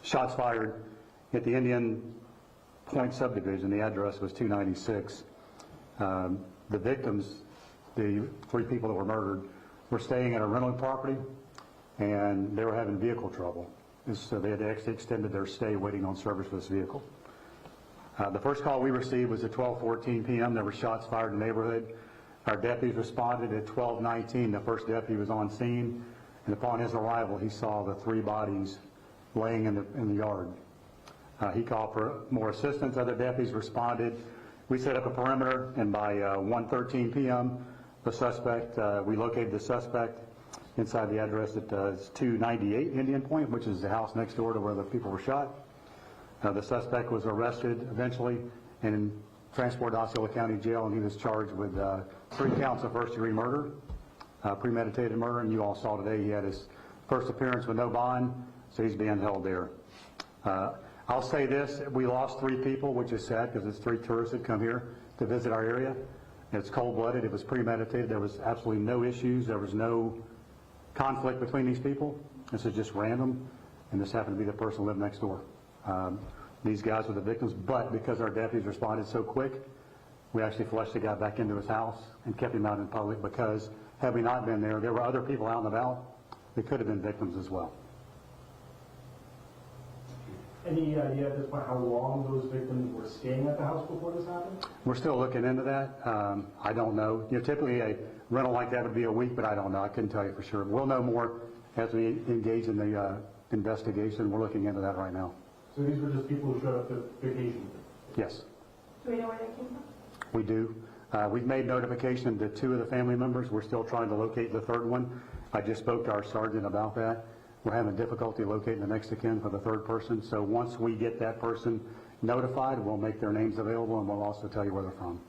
shots fired at the Indian Point subdivision. The address was 296. The victims, the 3 people that were murdered, were staying at a rental property, and they were having vehicle trouble. So they had actually extended their stay waiting on service for this vehicle. The first call we received was at 12:14 p.m. There were shots fired in the neighborhood. Our deputies responded at 12:19. The first deputy was on scene, and upon his arrival, he saw the 3 bodies laying in the yard. He called for more assistance. Other deputies responded. We set up a perimeter, and by 1:13 p.m., the suspect, we located the suspect inside the address at 298 Indian Point, which is the house next door to where the people were shot. The suspect was arrested eventually and transported to Osceola County Jail, and he was charged with 3 counts of first-degree murder, premeditated murder, and you all saw today he had his first appearance with no bond, so he's being held there. I'll say this, we lost 3 people, which is sad because it's 3 tourists that come here to visit our area. It's cold-blooded, it was premeditated, there was absolutely no issues, there was no conflict between these people. This is just random, and this happened to be the person who lived next door. These guys were the victims, but because our deputies responded so quick, we actually flushed the guy back into his house and kept him out in public, because had we not been there, there were other people out and about that could have been victims as well. Any idea at this point how long those victims were staying at the house before this happened? We're still looking into that. I don't know. Typically a rental like that would be a week, but I don't know. I couldn't tell you for sure. We'll know more as we engage in the investigation. We're looking into that right now. So these were just people who showed up to vacation? Yes. Do we know where they came from? We do. We've made notification to 2 of the family members. We're still trying to locate the 3rd one. I just spoke to our sergeant about that. We're having difficulty locating the next of kin for the 3rd person. So once we get that person notified, we'll make their names available, and we'll also tell you where they're from.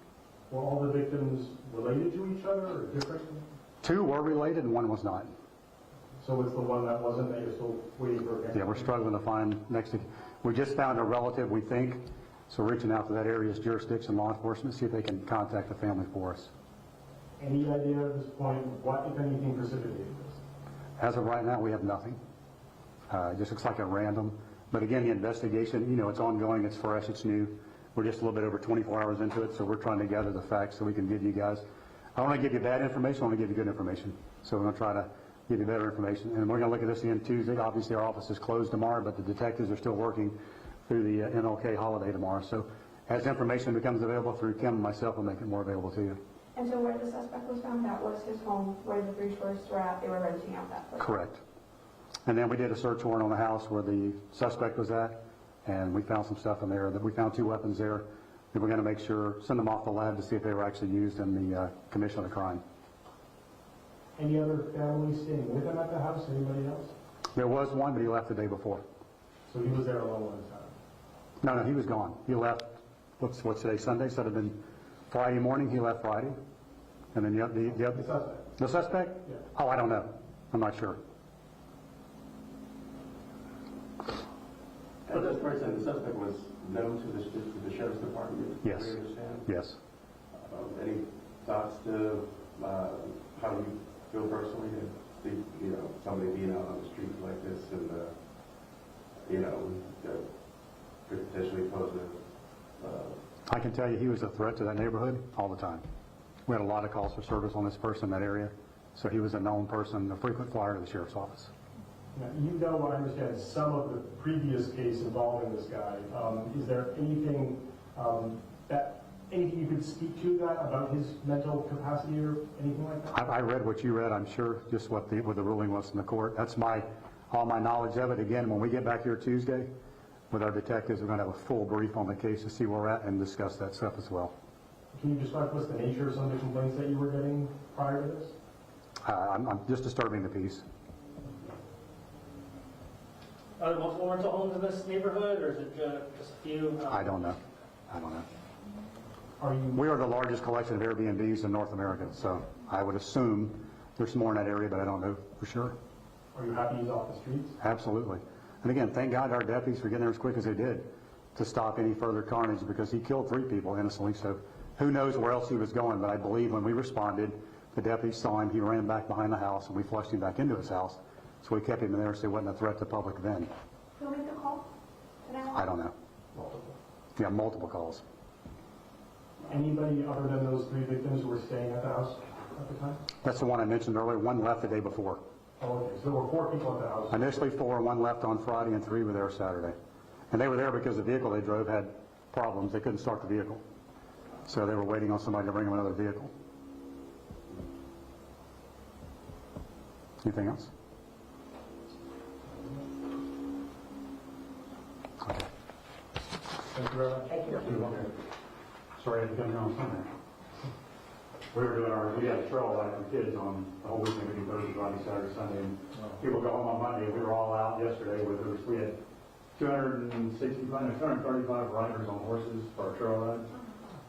Were all the victims related to each other or different? 2 were related and 1 was not. So it's the one that wasn't that you're still waiting for? Yeah, we're struggling to find next of. We just found a relative, we think, so we're reaching out to that area's jurisdiction, law enforcement, to see if they can contact the family for us. Any idea at this point what, if anything, precipitated this? As of right now, we have nothing. It just looks like a random. But again, the investigation, it's ongoing, it's fresh, it's new. We're just a little bit over 24 hours into it, so we're trying to gather the facts so we can give you guys. I don't want to give you bad information, I want to give you good information. So we're going to try to give you better information. And we're going to look at this again Tuesday. Obviously, our office is closed tomorrow, but the detectives are still working through the MLK holiday tomorrow. So as information becomes available through Kim and myself, we'll make it more available to you. And so where the suspect was found, that was his home where the 3 tourists were at. They were renting out that place. Correct. And then we did a search warrant on the house where the suspect was at, and we found some stuff in there. That we found 2 weapons there. And we're going to make sure, send them off the lab to see if they were actually used in the commission of the crime. Any other families staying with him at the house? Anybody else? There was one, but he left the day before. So he was there alone one time? No, he was gone. He left, what's today, Sunday? So it had been Friday morning, he left Friday. And then the other... The suspect? The suspect? Yeah. Oh, I don't know. I'm not sure. But this person, the suspect, was known to the sheriff's department? Yes. We understand? Yes. Any thoughts to how you feel personally to see, somebody being out on the street like this and, potentially pose a... I can tell you he was a threat to that neighborhood all the time. We had a lot of calls for service on this person in that area, so he was a known person, a frequent flyer to the sheriff's office. Now, I understand some of the previous case involving this guy. Is there anything anything you could speak to that about his mental capacity or anything like that? I read what you read, I'm sure, just what the ruling was in the court. That's all my knowledge of it. Again, when we get back here Tuesday with our detectives, we're going to have a full brief on the case to see where we're at and discuss that stuff as well. Can you describe what's the nature of some of the complaints that you were getting prior to this? I'm just disturbing the peace. Are there multiple rental homes in this neighborhood, or is it just a few? I don't know. Are you... We are the largest collection of Airbnbs in North America, so I would assume there's more in that area, but I don't know for sure. Are you happy he's off the streets? Absolutely. And again, thank God our deputies for getting there as quick as they did to stop any further carnage, because he killed 3 people innocently, so who knows where else he was going. But I believe when we responded, the deputies saw him, he ran back behind the house, and we flushed him back into his house. So we kept him in there so he wasn't a threat to the public then. Who made the call? I don't know. Multiple. Yeah, multiple calls. Anybody other than those 3 victims who were staying at the house at the time? That's the one I mentioned earlier. One left the day before. Oh, okay, so there were 4 people at the house. Initially 4, one left on Friday, and 3 were there Saturday. And they were there because the vehicle they drove had problems. They couldn't start the vehicle. So they were waiting on somebody to bring them another vehicle. Anything else? Okay. Thank you very much. Thank you. Sorry I had to come here on Sunday. We had a trail ride for kids on the whole weekend. We do Thursday, Friday, Saturday, Sunday, and people go home on Monday. We were all out yesterday we had 235 riders on horses for our trail ride,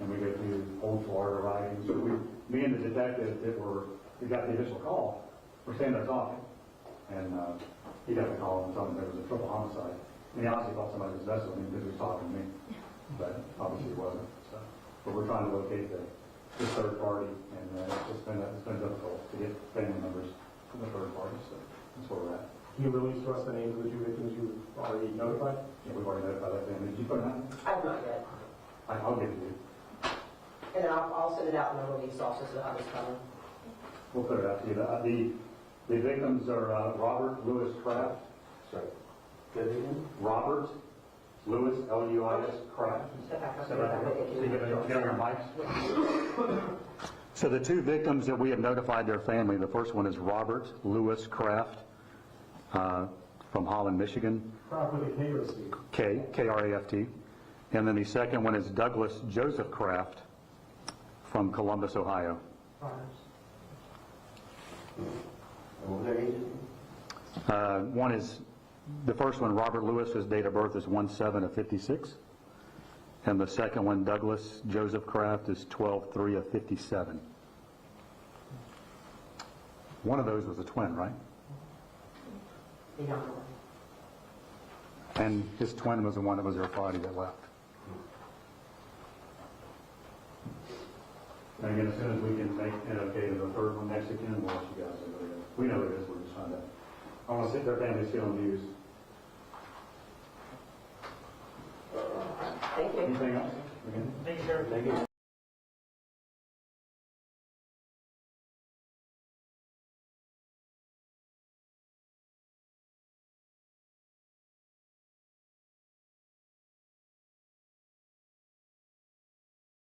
and we go through old Florida riding. So me and the detective we got the initial call. We're standing there talking, and he got the call and told him there was a triple homicide. And he honestly thought somebody was messing with him because he was talking to me, but obviously he wasn't. So, but we're trying to locate the third party, and it's been difficult to get family members from the third party. So that's where we're at. Can you release to us the names of the 2 victims you've already notified? Yeah, we've already notified that family. Did you put it out? I have not yet. I'll give it to you. And then I'll send it out in a release also so how it's coming. We'll put it out to you. The victims are Robert Lewis Kraft. Sorry. Say it again? Robert Lewis, L-U-I-S, Kraft. Step back up So there. you get on your mics. So the 2 victims that we have notified their family, the first one is Robert Lewis Kraft from Holland, Michigan, Craft with a K or a C? K-R-A-F-T. And then the second one is Douglas Joseph Kraft from Columbus, Ohio. What was their ages? The first one, Robert Lewis, his date of birth is 1/7/56. And the second one, Douglas Joseph Kraft, is 12/3/57. One of those was a twin, right? The younger one. And his twin was the one that was there Friday that left. And again, as soon as we can make it okay to the third one next again, we'll let you guys know what it is. We know what it is, we're just trying to, I want to see if their family's feeling used. Thank you. Anything else? Thank you, sir. Thank you.